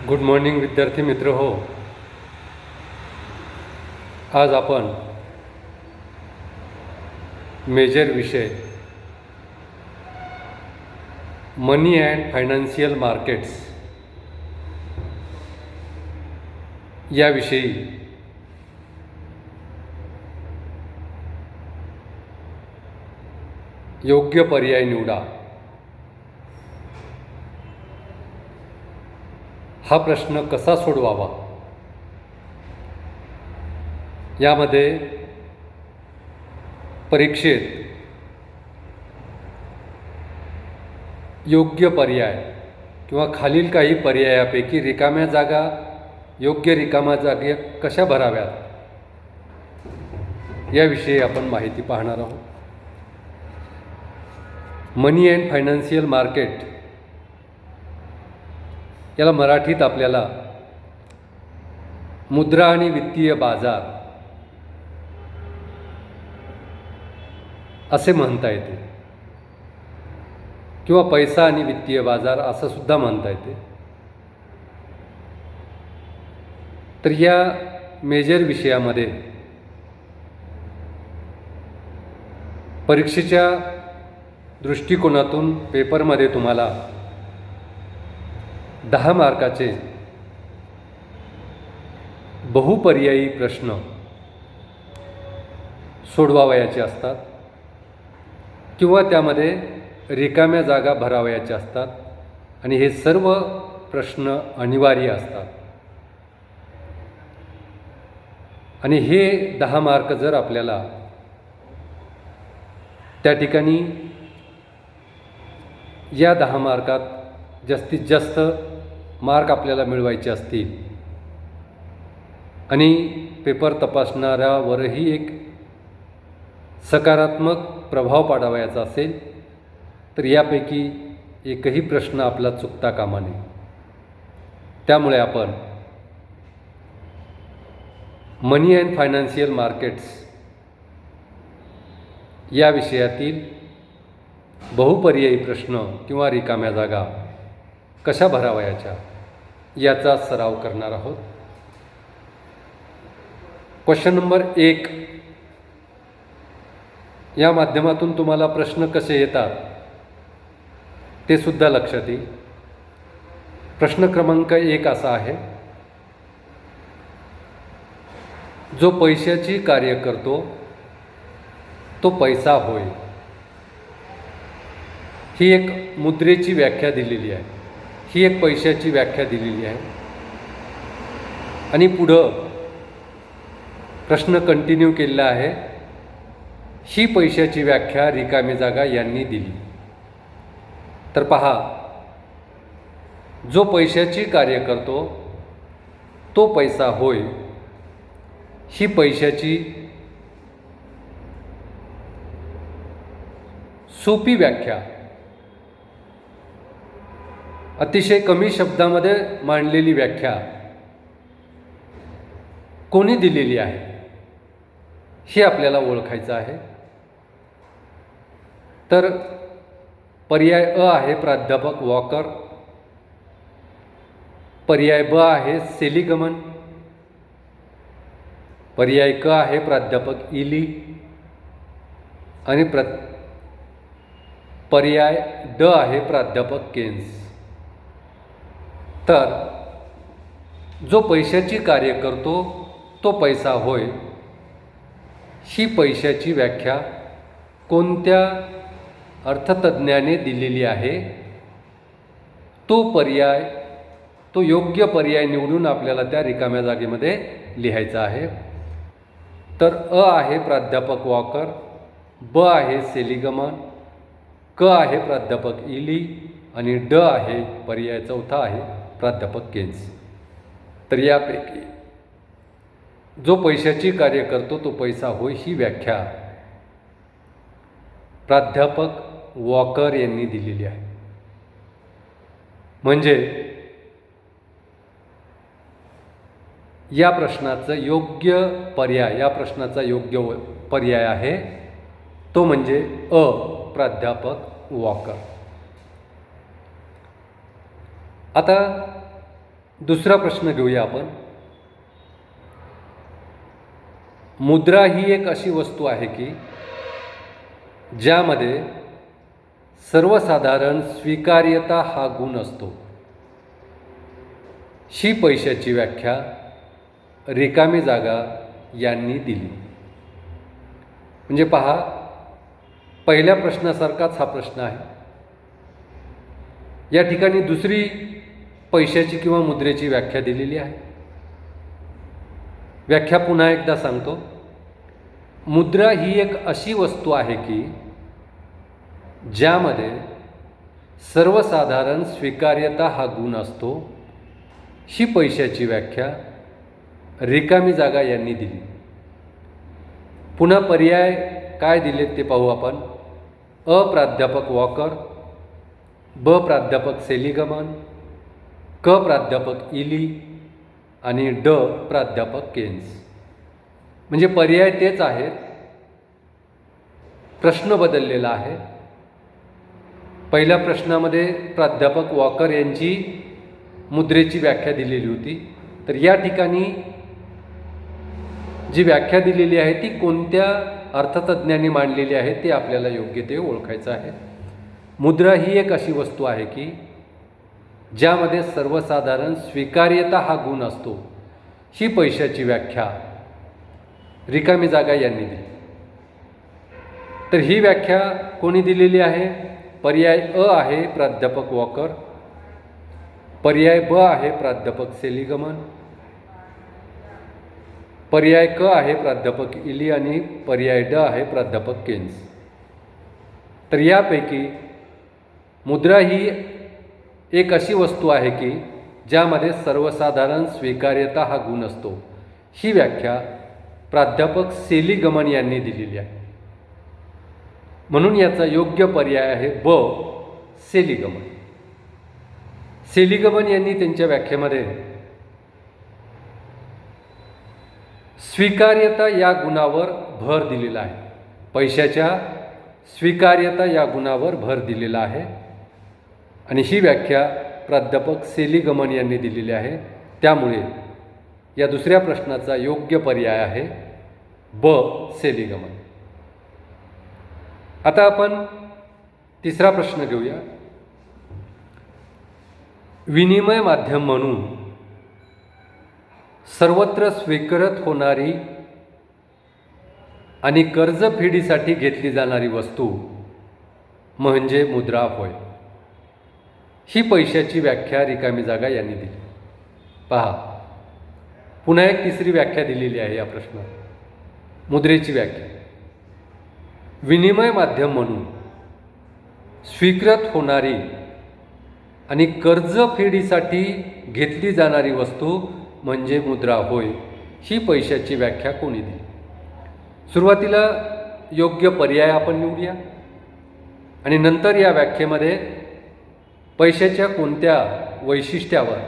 Good morning विद्यार्थी मित्र हो. आज आपण मेजर विषय मनी अँड फायनान्शियल मार्केट्स याविषयी योग्य पर्याय निवडा हा प्रश्न कसा सोडवावा यामध्ये परीक्षेत योग्य पर्याय किंवा खालील काही पर्यायापैकी रिकाम्या जागा योग्य रिकाम्या जागे कशा भराव्यात याविषयी आपण माहिती पाहणार आहोत. मनी अँड फायनान्शियल मार्केट याला मराठीत आपल्याला मुद्रा आणि वित्तीय बाजार असे म्हणता येते किंवा पैसा आणि वित्तीय बाजार असं सुद्धा म्हणता येते. तर या मेजर विषयामध्ये परीक्षेच्या दृष्टिकोनातून पेपरमध्ये तुम्हाला 10 मार्काचे बहुपर्यायी प्रश्न सोडवावयाचे असतात किंवा त्यामध्ये रिकाम्या जागा भरावयाच्या असतात आणि हे सर्व प्रश्न अनिवार्य असतात. आणि हे 10 मार्क जर आपल्याला त्या ठिकाणी या 10 मार्कात जास्तीत जास्त मार्क आपल्याला मिळवायचे असतील आणि पेपर तपासणाऱ्यावरही एक सकारात्मक प्रभाव पाडावयाचा असेल तर यापैकी एकही प्रश्न आपला चुकता कामा नये. त्यामुळे आपण मनी अँड फायनान्शियल मार्केट्स या विषयातील बहुपर्यायी प्रश्न किंवा रिकाम्या जागा कशा भरावयाच्या याचा सराव करणार आहोत. क्वेश्चन नंबर 1 या माध्यमातून तुम्हाला प्रश्न कसे येतात ते सुद्धा लक्षात येईल. प्रश्न क्रमांक 1 असा आहे, जो पैशाची कार्य करतो तो पैसा होय. ही एक मुद्रेची व्याख्या दिलेली आहे, ही एक पैशाची व्याख्या दिलेली आहे. आणि पुढं प्रश्न कंटिन्यू केलेला आहे, ही पैशाची व्याख्या रिकामी जागा यांनी दिली. तर पहा, जो पैशाची कार्य करतो तो पैसा होय ही पैशाची सोपी व्याख्या अतिशय कमी शब्दामध्ये मांडलेली व्याख्या कोणी दिलेली आहे हे आपल्याला ओळखायचं आहे. तर पर्याय अ आहे प्राध्यापक वॉकर, पर्याय ब आहे सेलिगमन, पर्याय क आहे प्राध्यापक इली आणि पर्याय ड आहे प्राध्यापक केन्स. तर जो पैशाची कार्य करतो तो पैसा होय ही पैशाची व्याख्या कोणत्या अर्थतज्ञाने दिलेली आहे तो योग्य पर्याय निवडून आपल्याला त्या रिकाम्या जागेमध्ये लिहायचा आहे. तर अ आहे प्राध्यापक वॉकर, ब आहे सेलिगमन, क आहे प्राध्यापक इली आणि ड आहे पर्याय चौथा आहे प्राध्यापक केन्स. तर यापैकी जो पैशाची कार्य करतो तो पैसा होय ही व्याख्या प्राध्यापक वॉकर यांनी दिलेली आहे. म्हणजे या प्रश्नाचं योग्य पर्याय, या प्रश्नाचा योग्य पर्याय आहे तो म्हणजे अ प्राध्यापक वॉकर. आता दुसरा प्रश्न घेऊया आपण. मुद्रा ही एक अशी वस्तू आहे की ज्यामध्ये सर्वसाधारण स्वीकार्यता हा गुण असतो. ही पैशाची व्याख्या रिकामी जागा यांनी दिली. म्हणजे पहा, पहिल्या प्रश्नासारखाच हा प्रश्न आहे. या ठिकाणी दुसरी पैशाची किंवा मुद्रेची व्याख्या दिलेली आहे. व्याख्या पुन्हा एकदा सांगतो. मुद्रा ही एक अशी वस्तू आहे की ज्यामध्ये सर्वसाधारण स्वीकार्यता हा गुण असतो. ही पैशाची व्याख्या रिकामी जागा यांनी दिली. पुन्हा पर्याय काय दिलेत ते पाहू आपण. अ प्राध्यापक वॉकर, ब प्राध्यापक सेलिगमन, क प्राध्यापक इली आणि ड प्राध्यापक केन्स. म्हणजे पर्याय तेच आहेत, प्रश्न बदललेला आहे. पहिल्या प्रश्नामध्ये प्राध्यापक वॉकर यांची मुद्रेची व्याख्या दिलेली होती, तर या ठिकाणी जी व्याख्या दिलेली आहे ती कोणत्या अर्थतज्ज्ञांनी मांडलेली आहे ते आपल्याला योग्य ते ओळखायचं आहे. मुद्रा ही एक अशी वस्तू आहे की ज्यामध्ये सर्वसाधारण स्वीकार्यता हा गुण असतो. ही पैशाची व्याख्या रिकामी जागा यांनी दिली. तर ही व्याख्या कोणी दिलेली आहे? पर्याय अ आहे प्राध्यापक वॉकर, पर्याय ब आहे प्राध्यापक सेलिगमन, पर्याय क आहे प्राध्यापक इली आणि पर्याय ड आहे प्राध्यापक केन्स. तर यापैकी मुद्रा ही एक अशी वस्तू आहे की ज्यामध्ये सर्वसाधारण स्वीकार्यता हा गुण असतो. ही व्याख्या प्राध्यापक सेलिगमन यांनी दिलेली आहे. म्हणून याचा योग्य पर्याय आहे ब सेलिगमन. सेलिगमन यांनी त्यांच्या व्याख्येमध्ये स्वीकार्यता या गुणावर भर दिलेला आहे. पैशाच्या स्वीकार्यता या गुणावर भर दिलेला आहे आणि ही व्याख्या प्राध्यापक सेलिगमन यांनी दिलेली आहे. त्यामुळे या दुसऱ्या प्रश्नाचा योग्य पर्याय आहे ब सेलिगमन. आता आपण तिसरा प्रश्न घेऊया. विनिमय माध्यम म्हणून सर्वत्र स्वीकृत होणारी आणि कर्जफेडीसाठी घेतली जाणारी वस्तू म्हणजे मुद्रा होय. ही पैशाची व्याख्या रिकामी जागा यांनी दिली. पहा, पुन्हा एक तिसरी व्याख्या दिलेली आहे या प्रश्नात. मुद्रेची व्याख्या विनिमय माध्यम म्हणून स्वीकृत होणारी आणि कर्जफेडीसाठी घेतली जाणारी वस्तू म्हणजे मुद्रा होय. ही पैशाची व्याख्या कोणी दिली? सुरुवातीला योग्य पर्याय आपण निवडूया आणि नंतर या व्याख्येमध्ये पैशाच्या कोणत्या वैशिष्ट्यावर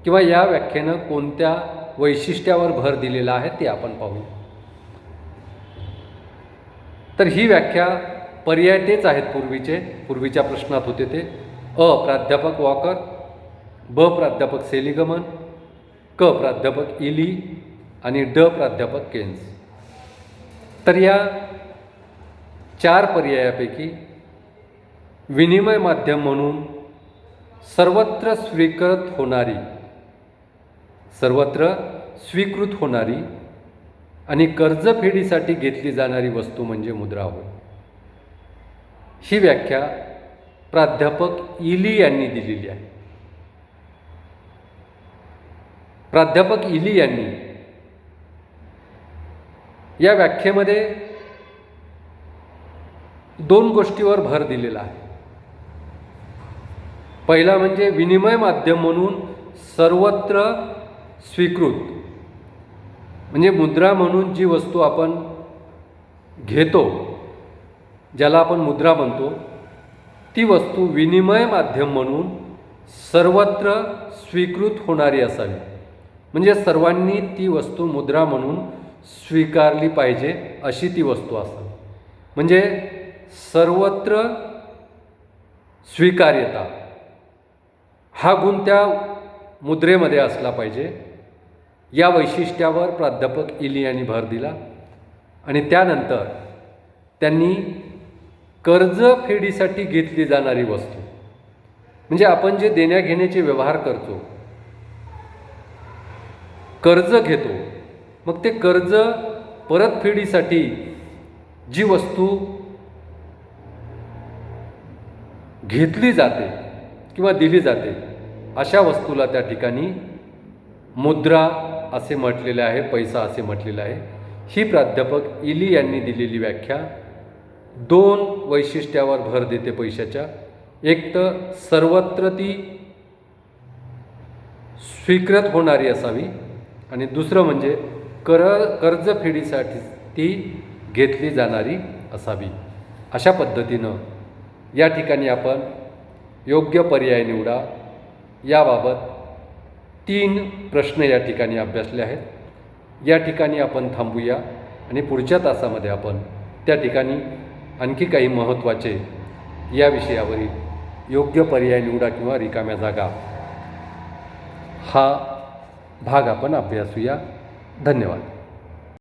किंवा या व्याख्येनं कोणत्या वैशिष्ट्यावर भर दिलेला आहे ते आपण पाहू. तर ही व्याख्या पर्याय तेच आहेत पूर्वीच्या प्रश्नात होते ते. अ प्राध्यापक वॉकर, ब प्राध्यापक सेलिगमन, क प्राध्यापक इली आणि ड प्राध्यापक केन्स. तर या चार पर्यायापैकी विनिमय माध्यम म्हणून सर्वत्र स्वीकृत होणारी आणि कर्जफेडीसाठी घेतली जाणारी वस्तू म्हणजे मुद्रा होय. ही व्याख्या प्राध्यापक इली यांनी दिलेली आहे. प्राध्यापक इली यांनी या व्याख्येमध्ये दोन गोष्टीवर भर दिलेला आहे. पहिला म्हणजे विनिमय माध्यम म्हणून सर्वत्र स्वीकृत, म्हणजे मुद्रा म्हणून जी वस्तू आपण घेतो, ज्याला आपण मुद्रा म्हणतो, ती वस्तू विनिमय माध्यम म्हणून सर्वत्र स्वीकृत होणारी असावी. म्हणजे सर्वांनी ती वस्तू मुद्रा म्हणून स्वीकारली पाहिजे अशी ती वस्तू असावी. म्हणजे सर्वत्र स्वीकार्यता हा गुण त्या मुद्रेमध्ये असला पाहिजे या वैशिष्ट्यावर प्राध्यापक इली यांनी भर दिला आणि त्यानंतर त्यांनी कर्जफेडीसाठी घेतली जाणारी वस्तू म्हणजे आपण जे देण्याघेण्याचे व्यवहार करतो, कर्ज घेतो, मग ते कर्ज परतफेडीसाठी जी वस्तू घेतली जाते किंवा दिली जाते अशा वस्तूला त्या ठिकाणी मुद्रा असे म्हटलेले आहे, पैसा असे म्हटलेले आहे. ही प्राध्यापक इली यांनी दिलेली व्याख्या 2 वैशिष्ट्यावर भर देते पैशाच्या. एक तर सर्वत्र ती स्वीकृत होणारी असावी आणि दुसरं म्हणजे कर्जफेडीसाठी ती घेतली जाणारी असावी. अशा पद्धतीनं या ठिकाणी आपण योग्य पर्याय निवडा याबाबत 3 प्रश्न या ठिकाणी अभ्यासले आहेत. या ठिकाणी आपण थांबूया आणि पुढच्या तासामध्ये आपण त्या ठिकाणी आणखी काही महत्त्वाचे या विषयावरील योग्य पर्याय निवडा किंवा रिकाम्या जागा हा भाग आपण अभ्यासूया. धन्यवाद.